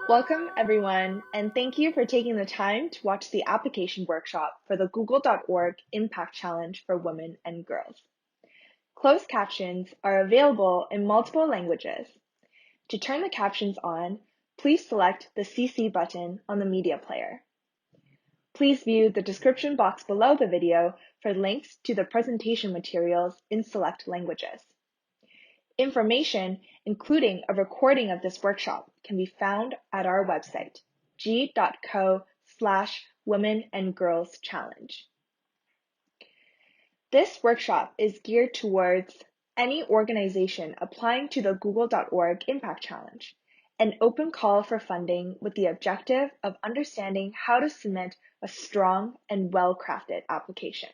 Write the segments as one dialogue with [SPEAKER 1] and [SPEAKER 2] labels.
[SPEAKER 1] Welcome, everyone, and thank you for taking the time to watch the application workshop for the Google.org Impact Challenge for Women and Girls. Closed captions are available in multiple languages. To turn the captions on, please select the CC button on the media player. Please view the description box below the video for links to the presentation materials in select languages. Information, including a recording of this workshop, can be found at our website, g.co/Women and Girls Challenge. This workshop is geared towards any organization applying to the Google.org Impact Challenge, an open call for funding with the objective of understanding how to submit a strong and well-crafted application.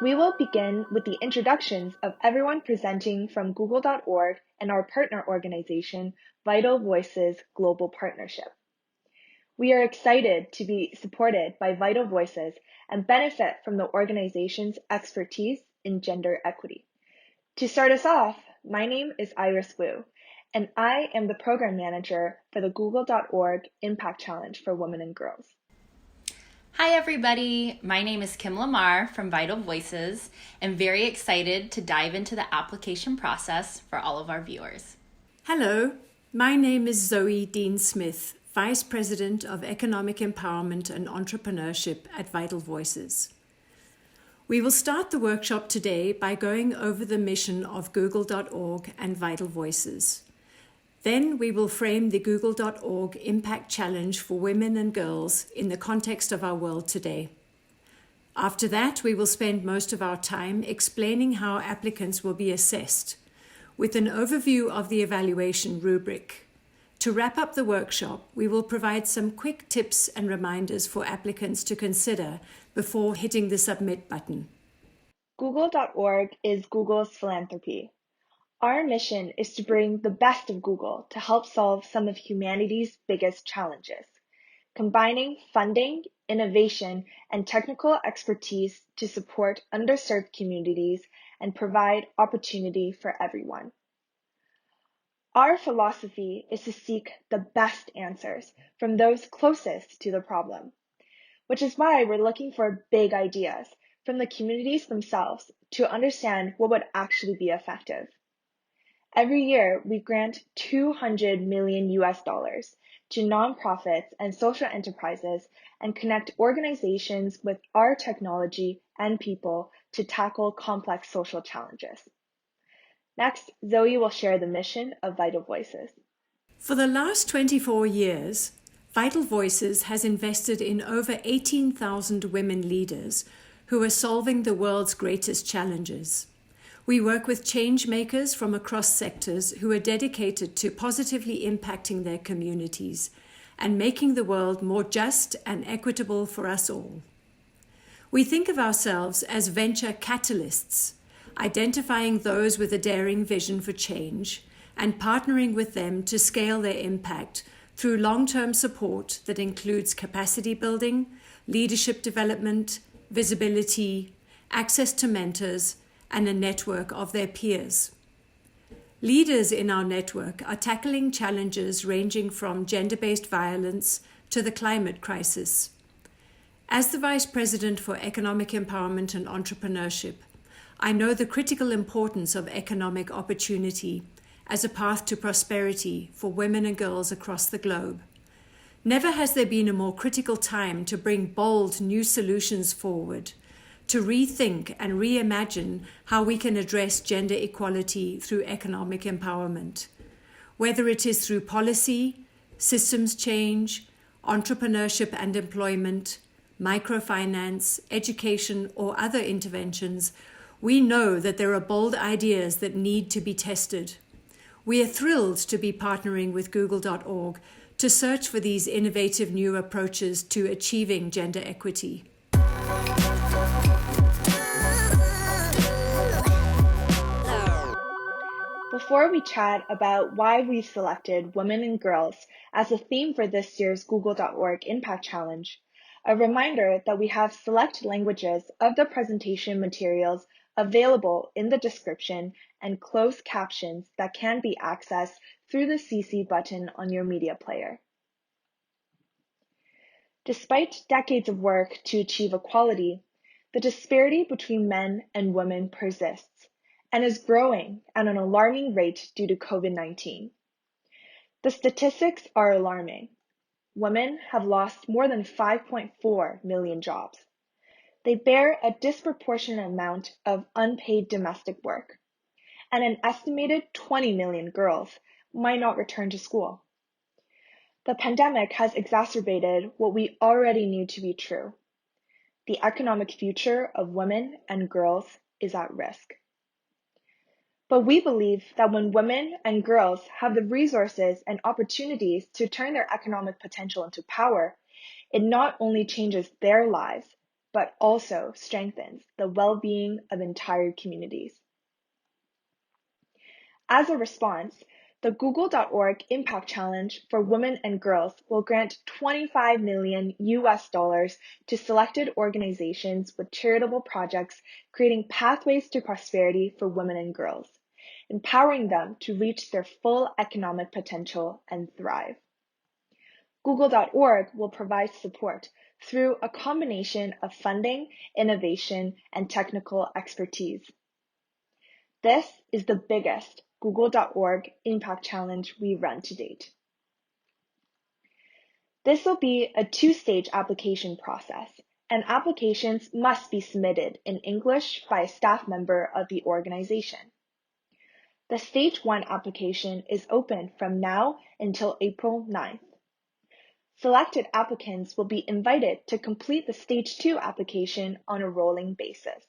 [SPEAKER 1] We will begin with the introductions of everyone presenting from Google.org and our partner organization, Vital Voices Global Partnership. We are excited to be supported by Vital Voices and benefit from the organization's expertise in gender equity. To start us off, my name is Iris Wu, and I am the program manager for the Google.org Impact Challenge for Women and Girls.
[SPEAKER 2] Hi everybody, my name is Kim Lamar from Vital Voices and very excited to dive into the application process for all of our viewers.
[SPEAKER 3] Hello, my name is Zoe Dean Smith, Vice President of Economic Empowerment and Entrepreneurship at Vital Voices. We will start the workshop today by going over the mission of Google.org and Vital Voices. Then we will frame the Google.org Impact Challenge for Women and Girls in the context of our world today. After that, we will spend most of our time explaining how applicants will be assessed, with an overview of the evaluation rubric. To wrap up the workshop, we will provide some quick tips and reminders for applicants to consider before hitting the submit button.
[SPEAKER 1] Google.org is Google's philanthropy. Our mission is to bring the best of Google to help solve some of humanity's biggest challenges, combining funding, innovation, and technical expertise to support underserved communities and provide opportunity for everyone. Our philosophy is to seek the best answers from those closest to the problem, which is why we're looking for big ideas from the communities themselves to understand what would actually be effective. Every year, we grant $200 million to nonprofits and social enterprises and connect organizations with our technology and people to tackle complex social challenges. Next, Zoe will share the mission of Vital Voices.
[SPEAKER 3] For the last 24 years, Vital Voices has invested in over 18,000 women leaders who are solving the world's greatest challenges. We work with change makers from across sectors who are dedicated to positively impacting their communities and making the world more just and equitable for us all. We think of ourselves as venture catalysts, identifying those with a daring vision for change and partnering with them to scale their impact through long-term support that includes capacity building, leadership development, visibility, access to mentors, and a network of their peers. Leaders in our network are tackling challenges ranging from gender-based violence to the climate crisis. As the Vice President for Economic Empowerment and Entrepreneurship, I know the critical importance of economic opportunity as a path to prosperity for women and girls across the globe. Never has there been a more critical time to bring bold new solutions forward, to rethink and reimagine how we can address gender equality through economic empowerment. Whether it is through policy, systems change, entrepreneurship and employment, microfinance, education, or other interventions, we know that there are bold ideas that need to be tested. We are thrilled to be partnering with Google.org to search for these innovative new approaches to achieving gender equity.
[SPEAKER 1] Before we chat about why we've selected women and girls as a theme for this year's Google.org Impact Challenge, a reminder that we have select languages of the presentation materials available in the description, and closed captions that can be accessed through the CC button on your media player. Despite decades of work to achieve equality, the disparity between men and women persists and is growing at an alarming rate due to COVID-19. The statistics are alarming. Women have lost more than 5.4 million jobs. They bear a disproportionate amount of unpaid domestic work, and an estimated 20 million girls might not return to school. The pandemic has exacerbated what we already knew to be true. The economic future of women and girls is at risk. But we believe that when women and girls have the resources and opportunities to turn their economic potential into power, it not only changes their lives, but also strengthens the well-being of entire communities. As a response, the Google.org Impact Challenge for Women and Girls will grant $25 million to selected organizations with charitable projects creating pathways to prosperity for women and girls, empowering them to reach their full economic potential and thrive. Google.org will provide support through a combination of funding, innovation, and technical expertise. This is the biggest Google.org Impact Challenge we run to date. This will be a two-stage application process, and applications must be submitted in English by a staff member of the organization. The Stage 1 application is open from now until April 9th. Selected applicants will be invited to complete the Stage 2 application on a rolling basis.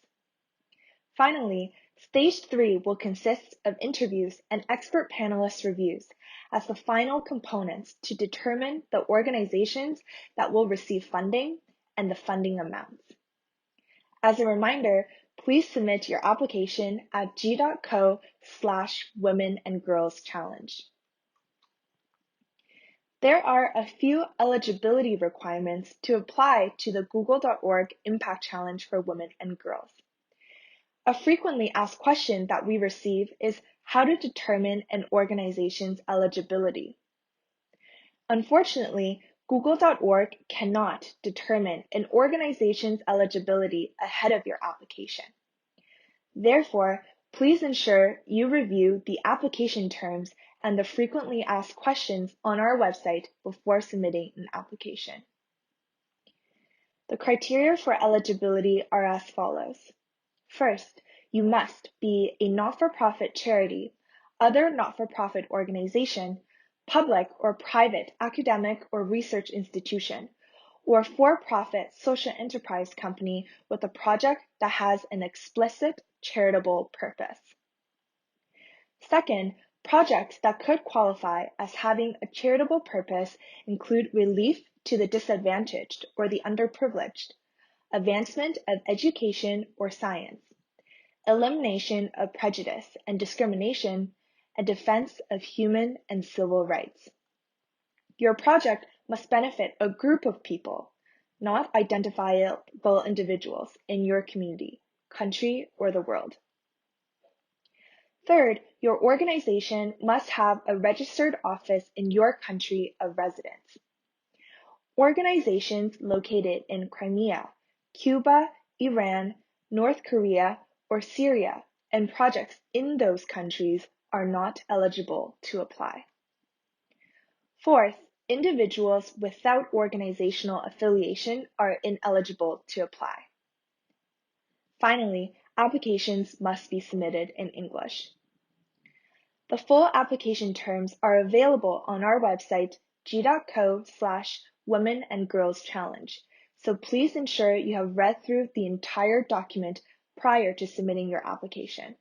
[SPEAKER 1] Finally, Stage 3 will consist of interviews and expert panelist reviews as the final components to determine the organizations that will receive funding and the funding amounts. As a reminder, please submit your application at g.co/Women and Girls Challenge. There are a few eligibility requirements to apply to the Google.org Impact Challenge for Women and Girls. A frequently asked question that we receive is how to determine an organization's eligibility. Unfortunately, Google.org cannot determine an organization's eligibility ahead of your application. Therefore, please ensure you review the application terms and the frequently asked questions on our website before submitting an application. The criteria for eligibility are as follows. First, you must be a not-for-profit charity, other not-for-profit organization, public or private academic or research institution, or for-profit social enterprise company with a project that has an explicit charitable purpose. Second, projects that could qualify as having a charitable purpose include relief to the disadvantaged or the underprivileged, advancement of education or science, elimination of prejudice and discrimination, and defense of human and civil rights. Your project must benefit a group of people, not identifiable individuals in your community, country, or the world. Third, your organization must have a registered office in your country of residence. Organizations located in Crimea, Cuba, Iran, North Korea, or Syria, and projects in those countries are not eligible to apply. Fourth, individuals without organizational affiliation are ineligible to apply. Finally, applications must be submitted in English. The full application terms are available on our website, g.co/Women and Girls Challenge, so please ensure you have read through the entire document prior to submitting your application.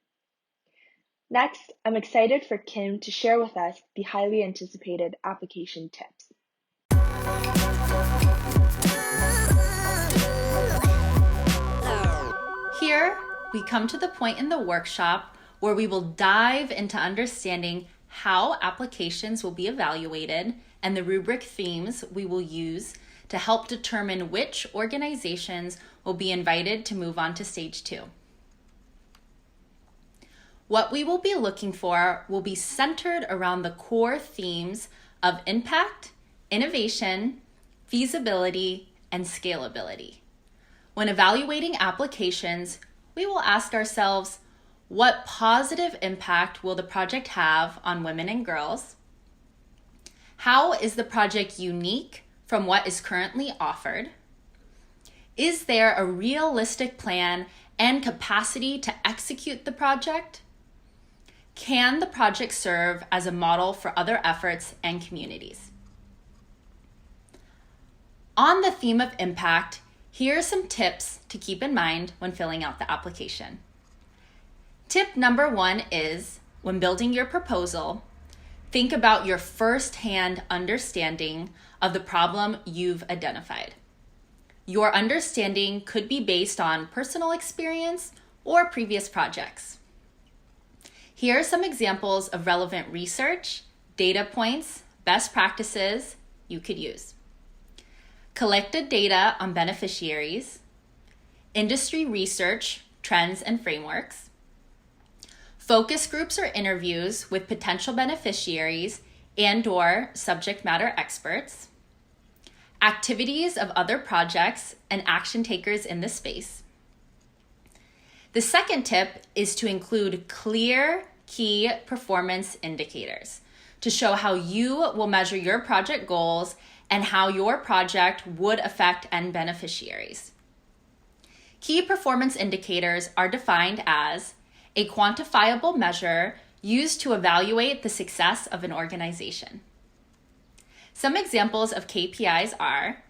[SPEAKER 1] Next, I'm excited for Kim to share with us the highly anticipated application tips.
[SPEAKER 2] Here, we come to the point in the workshop where we will dive into understanding how applications will be evaluated and the rubric themes we will use to help determine which organizations will be invited to move on to Stage 2. what we will be looking for will be centered around the core themes of impact, innovation, feasibility, and scalability. When evaluating applications, we will ask ourselves, what positive impact will the project have on women and girls? How is the project unique from what is currently offered? Is there a realistic plan and capacity to execute the project? Can the project serve as a model for other efforts and communities? On the theme of impact, here are some tips to keep in mind when filling out the application. Tip number 1 is, when building your proposal, think about your first-hand understanding of the problem you've identified. Your understanding could be based on personal experience or previous projects. Here are some examples of relevant research, data points, best practices you could use. Collected data on beneficiaries, industry research, trends and frameworks, focus groups or interviews with potential beneficiaries and/or subject matter experts, activities of other projects and action takers in the space. The second tip is to include clear key performance indicators to show how you will measure your project goals and how your project would affect end beneficiaries. Key performance indicators are defined as a quantifiable measure used to evaluate the success of an organization. Some examples of KPIs are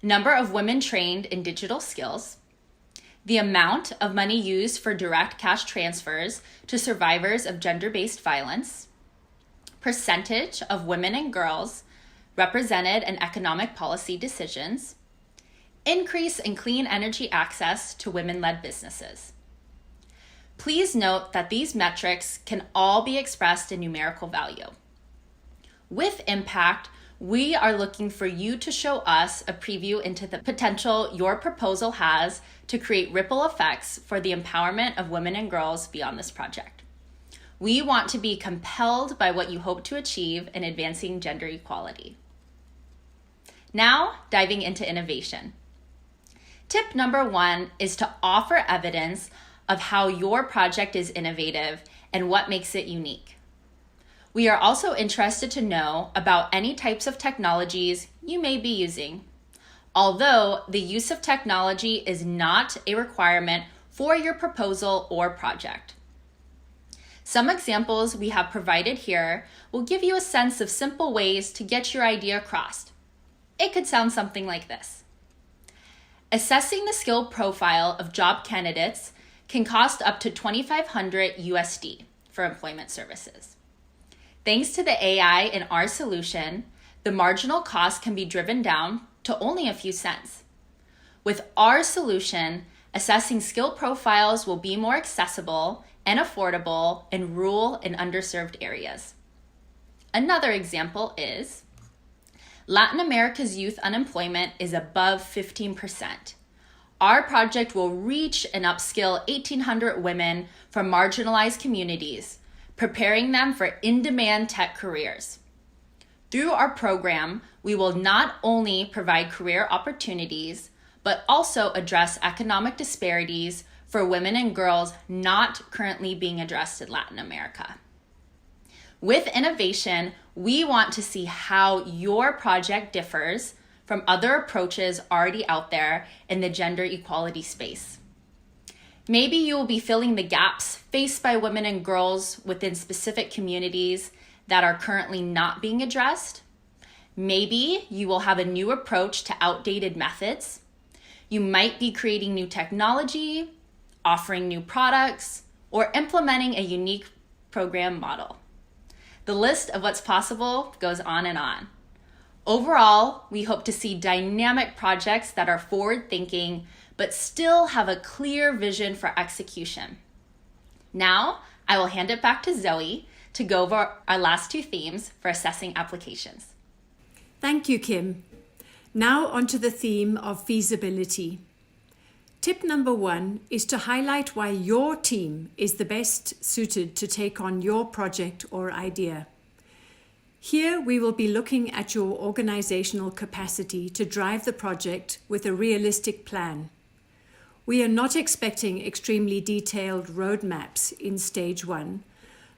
[SPEAKER 2] number of women trained in digital skills, the amount of money used for direct cash transfers to survivors of gender-based violence, percentage of women and girls represented in economic policy decisions, increase in clean energy access to women-led businesses. Please note that these metrics can all be expressed in numerical value. With impact, we are looking for you to show us a preview into the potential your proposal has to create ripple effects for the empowerment of women and girls beyond this project. We want to be compelled by what you hope to achieve in advancing gender equality. Now, diving into innovation. Tip number 1 is to offer evidence of how your project is innovative and what makes it unique. We are also interested to know about any types of technologies you may be using, although the use of technology is not a requirement for your proposal or project. Some examples we have provided here will give you a sense of simple ways to get your idea across. It could sound something like this. Assessing the skill profile of job candidates can cost up to $2,500 USD for employment services. Thanks to the AI in our solution, the marginal cost can be driven down to only a few cents. With our solution, assessing skill profiles will be more accessible and affordable in rural and underserved areas. Another example is Latin America's youth unemployment is above 15%. Our project will reach and upskill 1,800 women from marginalized communities, preparing them for in-demand tech careers. Through our program, we will not only provide career opportunities, but also address economic disparities for women and girls not currently being addressed in Latin America. With innovation, we want to see how your project differs from other approaches already out there in the gender equality space. Maybe you will be filling the gaps faced by women and girls within specific communities that are currently not being addressed. Maybe you will have a new approach to outdated methods. You might be creating new technology, offering new products, or implementing a unique program model. The list of what's possible goes on and on. Overall, we hope to see dynamic projects that are forward-thinking, but still have a clear vision for execution. Now, I will hand it back to Zoe to go over our last 2 themes for assessing applications.
[SPEAKER 3] Thank you, Kim. Now onto the theme of feasibility. Tip number 1 is to highlight why your team is the best suited to take on your project or idea. Here we will be looking at your organizational capacity to drive the project with a realistic plan. We are not expecting extremely detailed roadmaps in stage 1,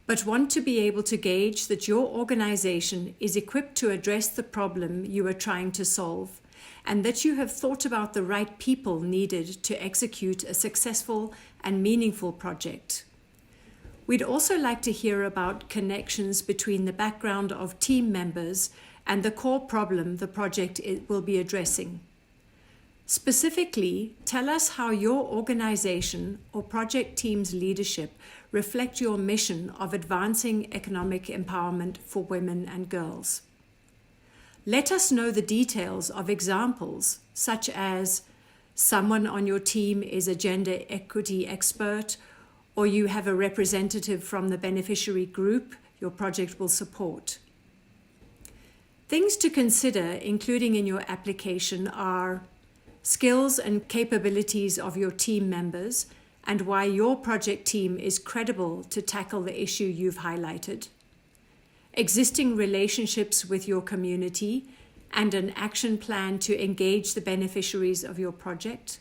[SPEAKER 3] but want to be able to gauge that your organization is equipped to address the problem you are trying to solve, and that you have thought about the right people needed to execute a successful and meaningful project. We'd also like to hear about connections between the background of team members and the core problem the project will be addressing. Specifically, tell us how your organization or project team's leadership reflect your mission of advancing economic empowerment for women and girls. Let us know the details of examples, such as someone on your team is a gender equity expert, or you have a representative from the beneficiary group your project will support. Things to consider, including in your application, are skills and capabilities of your team members and why your project team is credible to tackle the issue you've highlighted, existing relationships with your community and an action plan to engage the beneficiaries of your project,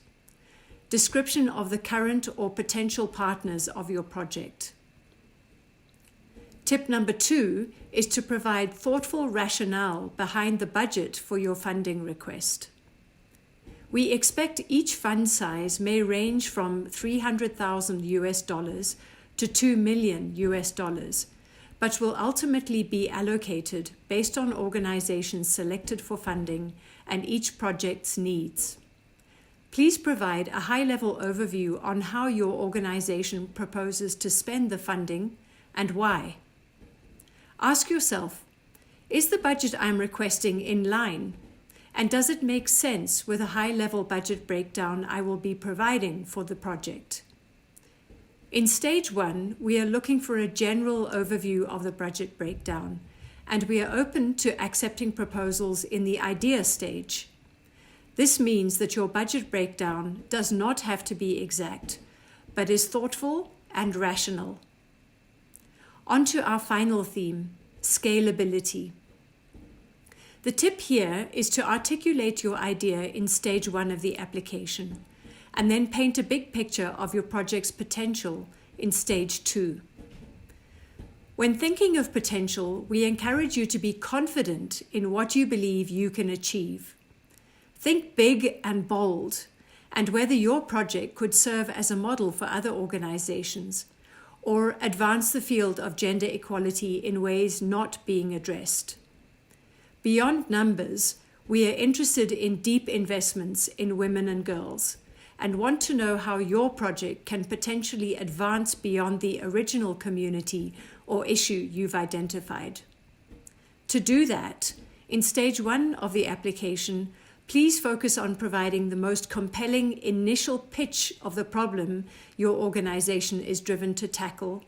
[SPEAKER 3] description of the current or potential partners of your project. Tip number 2 is to provide thoughtful rationale behind the budget for your funding request. We expect each fund size may range from $300,000 to $2 million, but will ultimately be allocated based on organizations selected for funding and each project's needs. Please provide a high-level overview on how your organization proposes to spend the funding and why. Ask yourself, is the budget I'm requesting in line? And does it make sense with a high-level budget breakdown I will be providing for the project? In stage 1, we are looking for a general overview of the budget breakdown, and we are open to accepting proposals in the idea stage. This means that your budget breakdown does not have to be exact, but is thoughtful and rational. On to our final theme, scalability. The tip here is to articulate your idea in stage 1 of the application, and then paint a big picture of your project's potential in stage 2. When thinking of potential, we encourage you to be confident in what you believe you can achieve. Think big and bold, and whether your project could serve as a model for other organizations, or advance the field of gender equality in ways not being addressed. Beyond numbers, we are interested in deep investments in women and girls and want to know how your project can potentially advance beyond the original community or issue you've identified. To do that, in stage 1 of the application, please focus on providing the most compelling initial pitch of the problem your organization is driven to tackle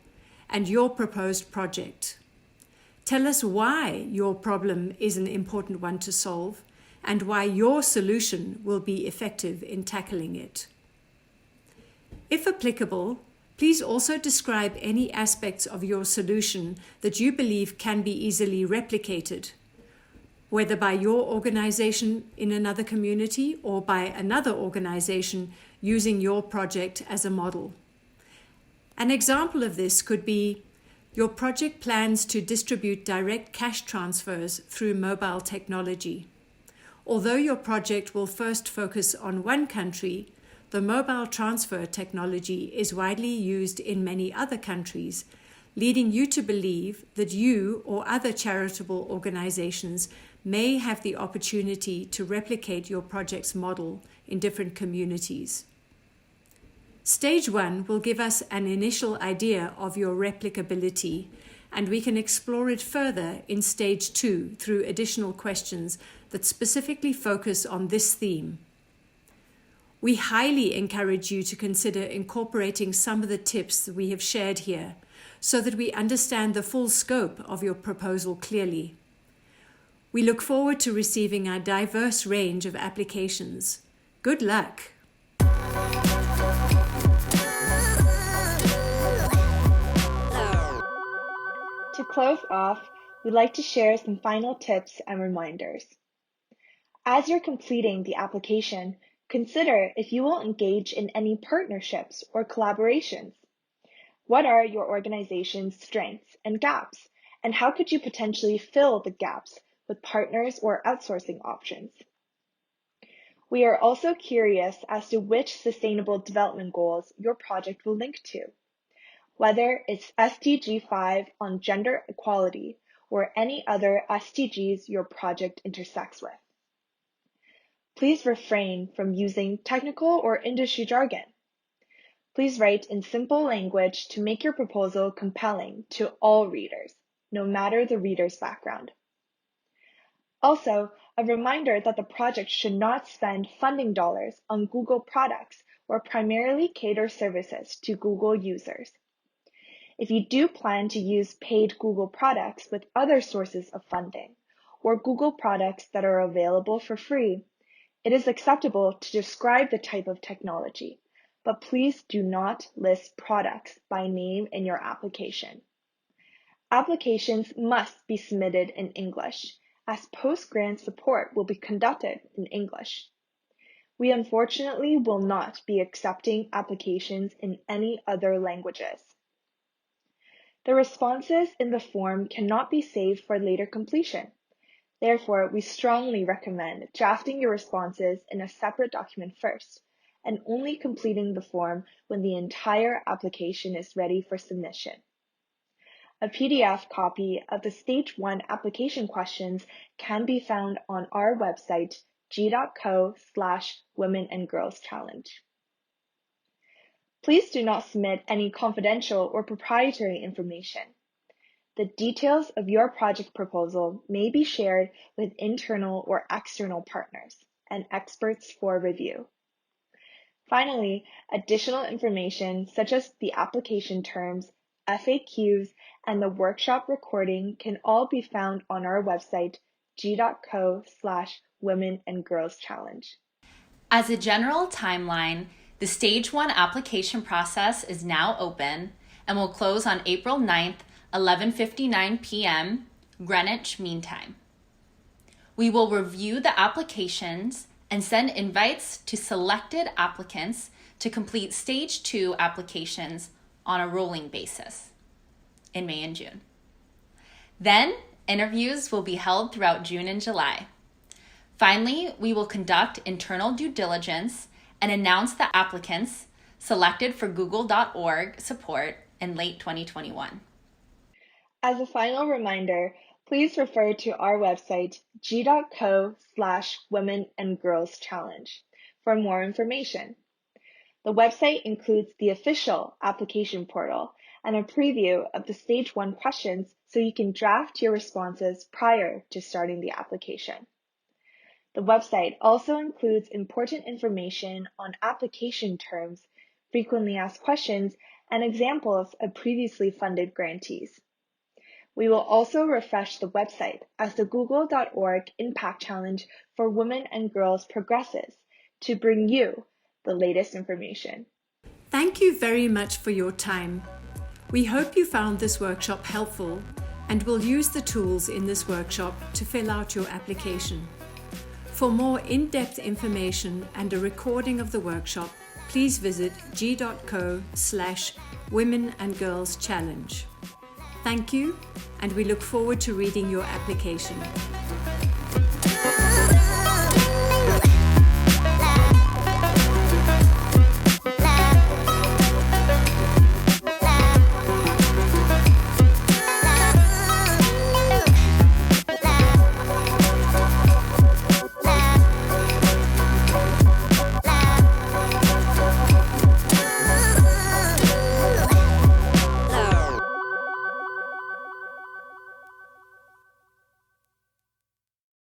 [SPEAKER 3] and your proposed project. Tell us why your problem is an important one to solve and why your solution will be effective in tackling it. If applicable, please also describe any aspects of your solution that you believe can be easily replicated, whether by your organization in another community or by another organization using your project as a model. An example of this could be your project plans to distribute direct cash transfers through mobile technology. Although your project will first focus on one country, the mobile transfer technology is widely used in many other countries, leading you to believe that you or other charitable organizations may have the opportunity to replicate your project's model in different communities. Stage 1 will give us an initial idea of your replicability, and we can explore it further in stage 2 through additional questions that specifically focus on this theme. We highly encourage you to consider incorporating some of the tips that we have shared here so that we understand the full scope of your proposal clearly. We look forward to receiving a diverse range of applications. Good luck!
[SPEAKER 1] To close off, we'd like to share some final tips and reminders. As you're completing the application, consider if you will engage in any partnerships or collaborations. What are your organization's strengths and gaps, and how could you potentially fill the gaps with partners or outsourcing options? We are also curious as to which sustainable development goals your project will link to, whether it's SDG 5 on gender equality or any other SDGs your project intersects with. Please refrain from using technical or industry jargon. Please write in simple language to make your proposal compelling to all readers, no matter the reader's background. Also, a reminder that the project should not spend funding dollars on Google products or primarily cater services to Google users. If you do plan to use paid Google products with other sources of funding, or Google products that are available for free, it is acceptable to describe the type of technology, but please do not list products by name in your application. Applications must be submitted in English, as post-grant support will be conducted in English. We unfortunately will not be accepting applications in any other languages. The responses in the form cannot be saved for later completion. Therefore, we strongly recommend drafting your responses in a separate document first, and only completing the form when the entire application is ready for submission. A PDF copy of the Stage 1 application questions can be found on our website, g.co/Women and Girls Challenge. Please do not submit any confidential or proprietary information. The details of your project proposal may be shared with internal or external partners and experts for review. Finally, additional information such as the application terms, FAQs, and the workshop recording can all be found on our website, g.co/Women and Girls Challenge.
[SPEAKER 2] As a general timeline, the Stage 1 application process is now open and will close on April 9th, 11:59 p.m. Greenwich Mean Time. We will review the applications and send invites to selected applicants to complete Stage 2 applications on a rolling basis in May and June. Then, interviews will be held throughout June and July. Finally, we will conduct internal due diligence and announce the applicants selected for Google.org support in late 2021.
[SPEAKER 1] As a final reminder, please refer to our website, g.co/Women and Girls Challenge, for more information. The website includes the official application portal and a preview of the Stage 1 questions so you can draft your responses prior to starting the application. The website also includes important information on application terms, frequently asked questions, and examples of previously funded grantees. We will also refresh the website as the Google.org Impact Challenge for Women and Girls progresses to bring you the latest information.
[SPEAKER 3] Thank you very much for your time. We hope you found this workshop helpful and will use the tools in this workshop to fill out your application. For more in-depth information and a recording of the workshop, please visit g.co/Women and Girls Challenge. Thank you, and we look forward to reading your application.